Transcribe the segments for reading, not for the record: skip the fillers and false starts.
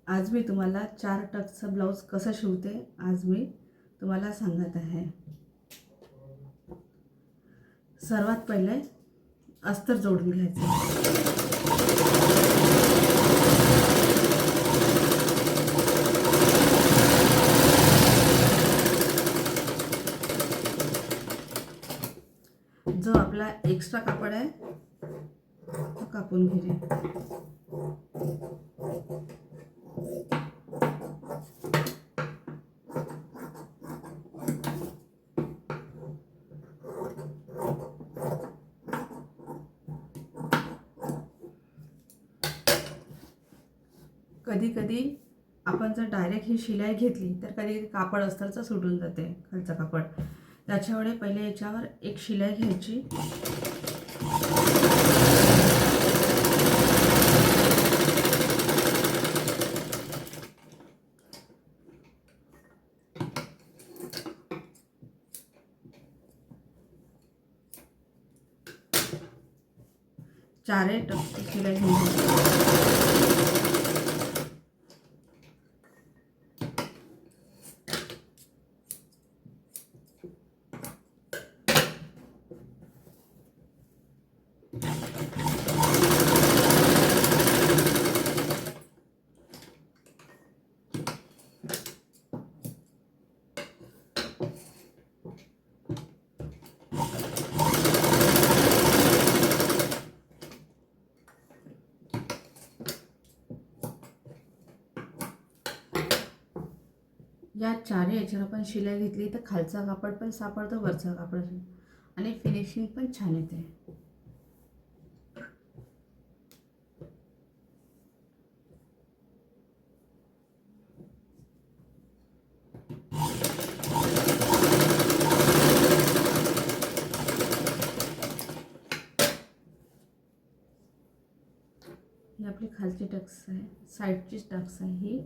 आज मी तुम्हाला 4 टक्सचं ब्लाऊज कसं शिवते आज मी तुम्हाला सांगत आहे। सर्वात पहिले अस्तर जोडून घ्यायचं। जो आपला एक्स्ट्रा कापड आहे तो कापून घ्यायचा। कधी कधी आपण जर डायरेक्ट ही शिलाई घेतली तर कधी कापड अस्तरचं सुटून जाते खालचं कापड। त्याच्यामुळे पहिले याच्यावर एक शिलाई घ्यायची। चारे टक्के शिलाई घ्यायची। या चारही याच्यावर आपण शिलाई घेतली तर खालचा कापड पण सापडतो, वरचा कापड आणि फिनिशिंग पण छान येते। ही आपली खालची टक्स आहे, साईडची टक्स आहे ही।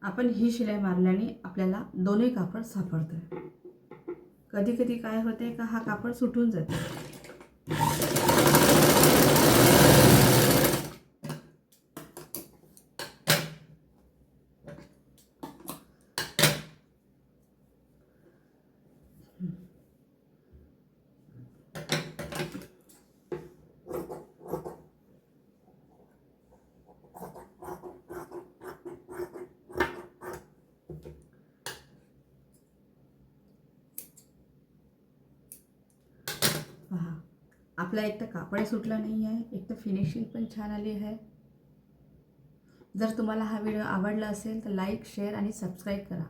आपण ही शिलाई मारल्याने आपल्याला दोन्ही कापड सापडतं। कधी कधी काय होते का हा कापड सुटून जाते। पहा, आपला एक तर कापड सुटला नाही आहे, एक तर फिनिशिंग पण छान आली आहे। जर तुम्हाला हा व्हिडिओ आवडला असेल तर लाईक, शेअर आणि सबस्क्राईब करा।